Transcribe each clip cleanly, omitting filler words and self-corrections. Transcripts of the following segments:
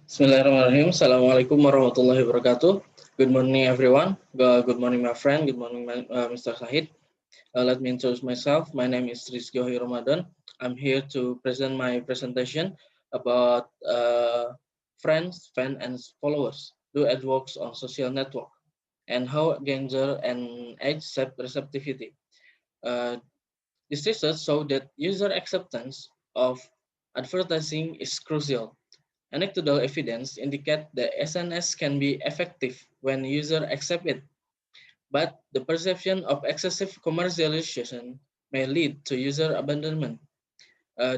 Bismillahirrahmanirrahim. Assalamualaikum warahmatullahi wabarakatuh. Good morning, everyone. Good morning, my friend. Good morning, Mr. Sahid. Let me introduce myself. My name is Rizky Ramadan. I'm here to present my presentation about friends, fans, and followers do adworks on social network and how gender and age shape receptivity. Uh, this research showed that user acceptance of advertising is crucial. Anecdotal evidence indicate that SNS can be effective when users accept it, but the perception of excessive commercialization may lead to user abandonment.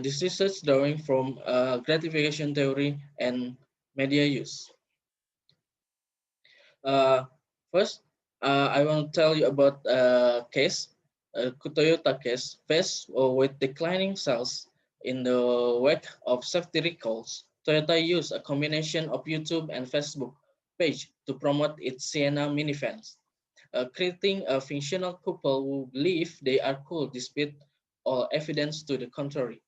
This research drawing from gratification theory and media use. Uh, First, I want to tell you about a case, Toyota case, faced with declining sales in the wake of safety recalls. Toyota used a combination of YouTube and Facebook page to promote its Sienna minivans, creating a fictional couple who believe they are cool despite all evidence to the contrary.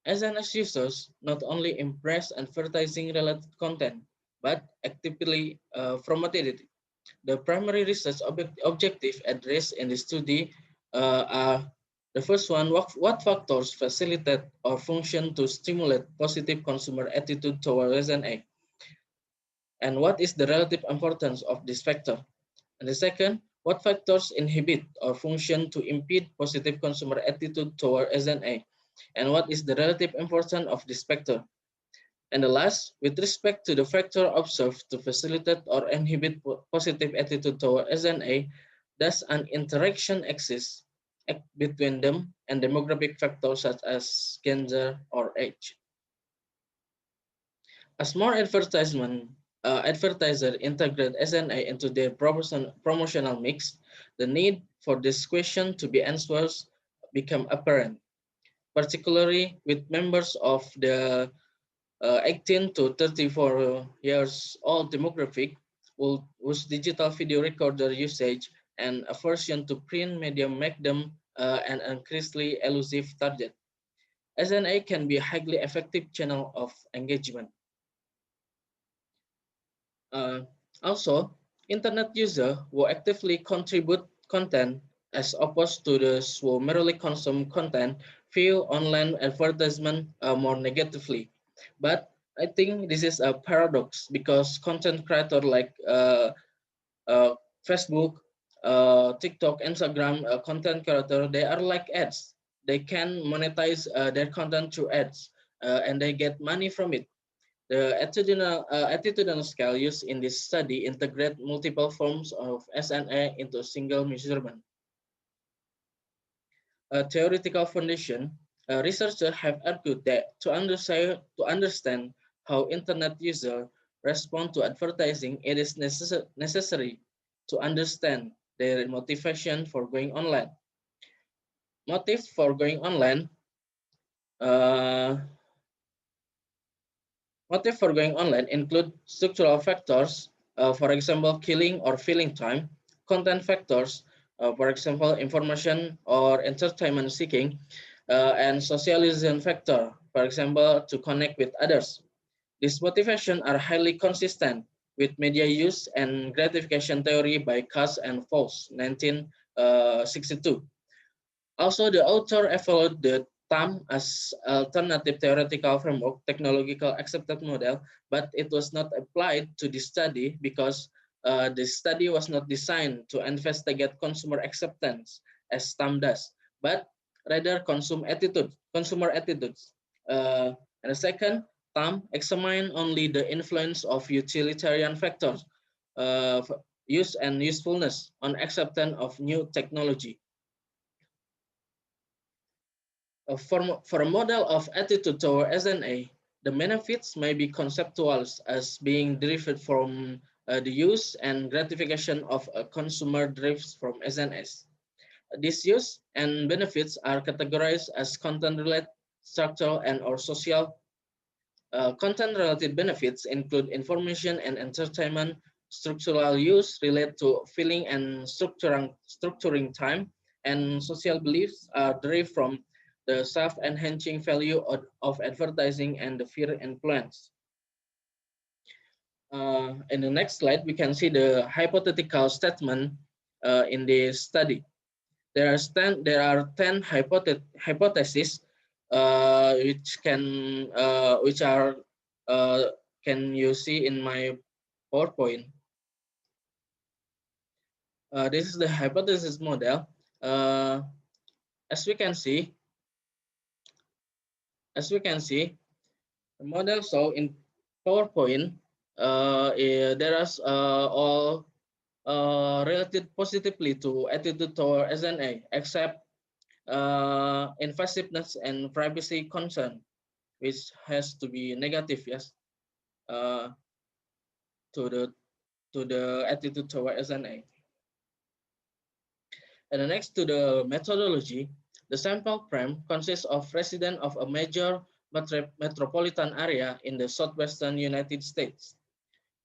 SNS users not only embrace advertising-related content, but actively promoted it. The primary research objective addressed in the study are the first one, what factors facilitate or function to stimulate positive consumer attitude toward SNA, and what is the relative importance of this factor? And the second, what factors inhibit or function to impede positive consumer attitude toward SNA, and what is the relative importance of this factor? And the last, with respect to the factor observed to facilitate or inhibit positive attitude toward SNA, does an interaction exist between them and demographic factors such as gender or age? As more advertiser integrate SNA into their promotional mix, the need for this question to be answered become apparent, particularly with members of the 18 to 34 years old demographic whose digital video recorder usage and aversion to print media make them an increasingly elusive target. SNA can be a highly effective channel of engagement. Uh, Also, internet users who actively contribute content as opposed to those who merely consume content view online advertisement more negatively. But I think this is a paradox because content creators like uh, Facebook, TikTok, Instagram content creator, they are like ads. They can monetize their content through ads, and they get money from it. The attitudinal scale used in this study integrate multiple forms of SNA into a single measurement. A theoretical foundation, researchers have argued that to understand how internet users respond to advertising, it is necessary to understand their motivation for going online. Motive for going online uh, Motive for going online include structural factors, for example, killing or filling time, content factors, for example, information or entertainment seeking, and socialization factor, for example, to connect with others. These motivations are highly consistent with media use and gratification theory by Cass and Foss, 1962. Also, the author evaluated the TAM as alternative theoretical framework, technological accepted model, but it was not applied to this study because the study was not designed to investigate consumer acceptance as TAM does, but rather consumer attitudes. And the second, TAM examine only the influence of utilitarian factors, uh, use and usefulness on acceptance of new technology. For a model of attitude toward SNA, the benefits may be conceptual as being derived from the use and gratification of a consumer derives from SNS. These use and benefits are categorized as content-related, structural, and or social. Content-related benefits include information and entertainment. Structural use relate to filling and structuring time, and social beliefs are derived from the self-enhancing value of advertising and the fear influence. In the next slide, we can see the hypothetical statement in this study. There are 10 hypotheses which are can you see in my PowerPoint. This is the hypothesis model. Uh, as we can see, the model show in PowerPoint. There is all related positively to attitude toward SNA, except invasiveness and privacy concern, which has to be negative, yes, uh, to the attitude toward SNA. And the next to the methodology, the sample frame consists of residents of a major metropolitan area in the southwestern United States.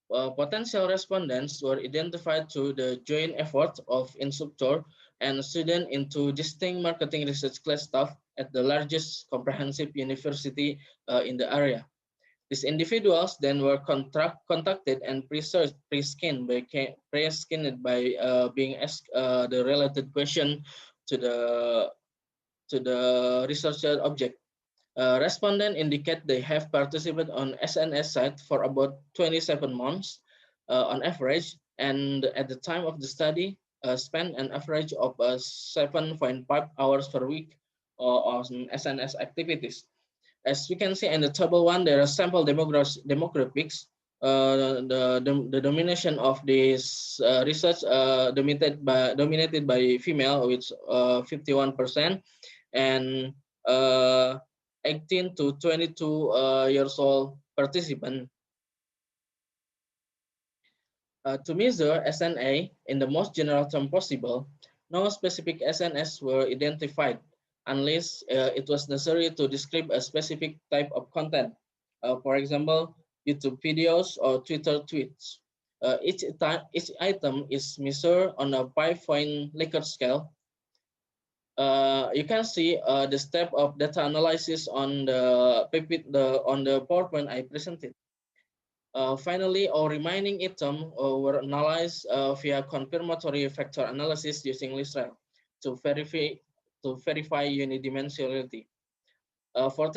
Potential respondents were identified through the joint effort of instructor and student into distinct marketing research class staff at the largest comprehensive university in the area. These individuals then were contacted and pre-screened by being asked the related question to the researcher object. Respondents indicate they have participated on SNS site for about 27 months on average, and at the time of the study, spent an average of 7.5 hours per week on SNS activities. As we can see in the table one, there are sample demographics. The domination of this research dominated by female, with 51%, and 18 to 22 years old participant. To measure SNA in the most general term possible, no specific SNS were identified unless it was necessary to describe a specific type of content. For example, YouTube videos or Twitter tweets. Each item is measured on a 5-point Likert scale. You can see the step of data analysis on the PowerPoint I presented. Finally, our remaining item were analyzed via confirmatory factor analysis using LISREL to verify unidimensionality. For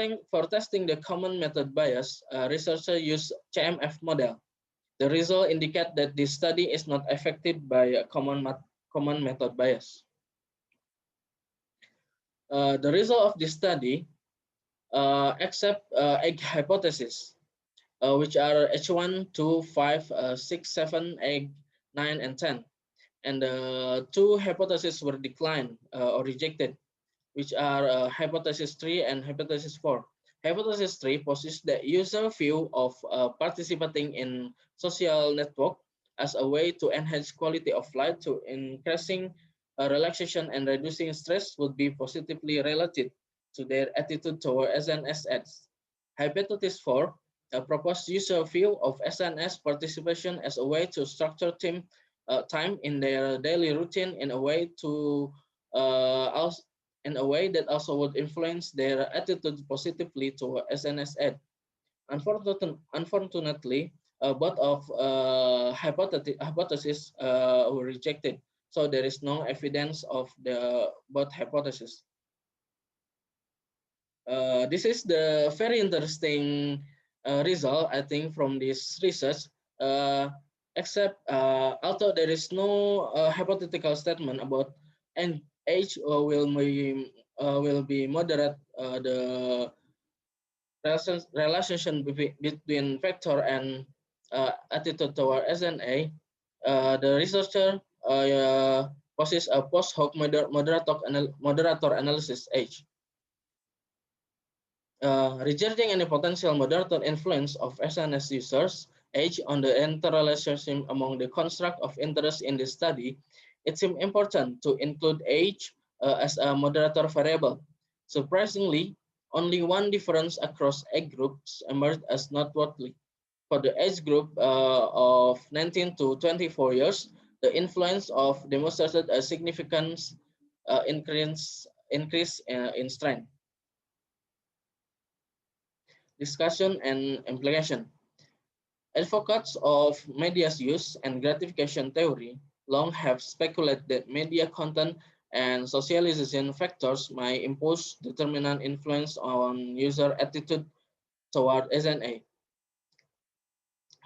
testing the common method bias, researchers used CMF model. The result indicate that this study is not affected by a common method bias. The result of this study accept egg hypothesis, which are H1, 2, 5, 6, 7, 8, 9, and 10. And two hypotheses were declined or rejected, which are hypothesis 3 and hypothesis 4. Hypothesis 3 posits the user view of participating in social network as a way to enhance quality of life to increasing relaxation and reducing stress would be positively related to their attitude toward SNS ads. Hypothesis 4 proposed user view of SNS participation as a way to structure time in their daily routine in a way that also would influence their attitude positively toward SNS ad. Unfortunately, both of hypotheses were rejected, so there is no evidence of the both hypotheses. This is the very interesting result, I think, from this research. Except although there is no hypothetical statement about age will be moderate, the relationship between factor and attitude toward SNA, the researcher possesses a post hoc moderator analysis age. Regarding any potential moderator influence of SNS users' age on the interrelationship among the construct of interest in the study, it seems important to include age as a moderator variable. Surprisingly, only one difference across age groups emerged as noteworthy. For the age group of 19 to 24 years, the influence of demonstrated a significant increase in strength. Discussion and implication. Advocates of media's use and gratification theory long have speculated that media content and socialization factors might impose determinant influence on user attitude toward SNA,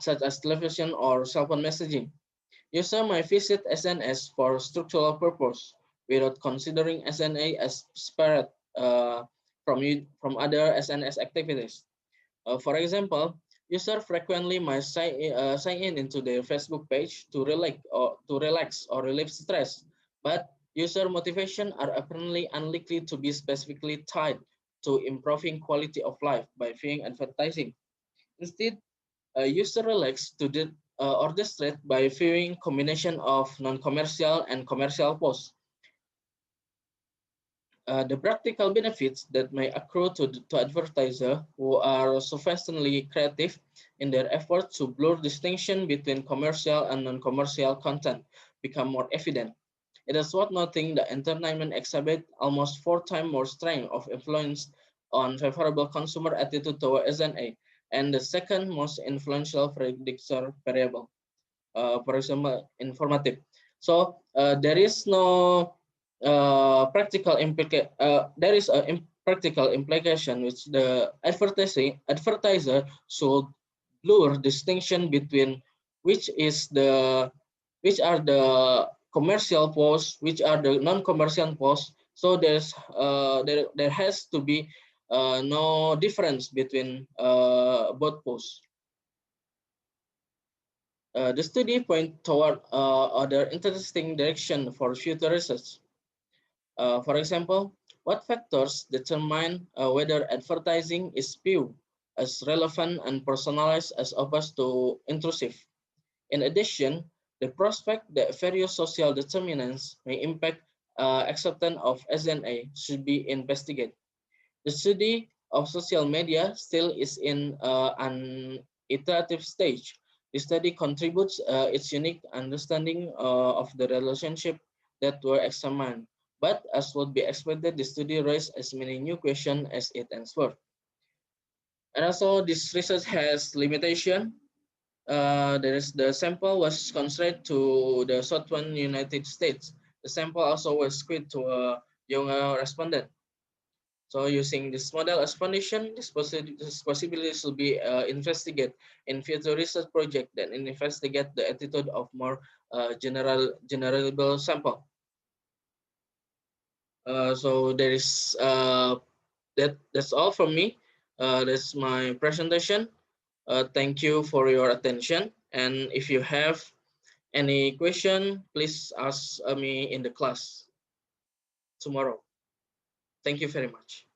such as television or cell phone messaging. User might visit SNS for structural purpose without considering SNA as separate from other SNS activities. For example, user frequently might sign in into their Facebook page to relax or relieve stress, but user motivation are apparently unlikely to be specifically tied to improving quality of life by viewing advertising. Instead, a user relax to orchestrate by viewing combination of non-commercial and commercial posts. The practical benefits that may accrue to advertisers who are sufficiently creative in their effort to blur distinction between commercial and non-commercial content become more evident. It is worth noting that entertainment exhibits almost 4 times more strength of influence on favorable consumer attitude toward SNA, and the second most influential predictor variable, for example, informative. So there is no there is a practical implication which the advertiser should blur distinction between which is the which are the commercial posts, which are the non-commercial posts. So there has to be no difference between both posts. The study point toward other interesting direction for future research. For example, what factors determine whether advertising is viewed as relevant and personalized as opposed to intrusive? In addition, the prospect that various social determinants may impact acceptance of SNA should be investigated. The study of social media still is in an iterative stage. The study contributes its unique understanding of the relationship that were examined. But as would be expected, the study raised as many new questions as it answered. And also, this research has limitation. There is the sample was constrained to the southern United States. The sample also was skewed to a younger respondent. So using this model as foundation, this possibilities will be investigated in future research project that investigate the attitude of more generable sample. So there is that's all from me. That's my presentation. Thank you for your attention. And if you have any question, please ask me in the class tomorrow. Thank you very much.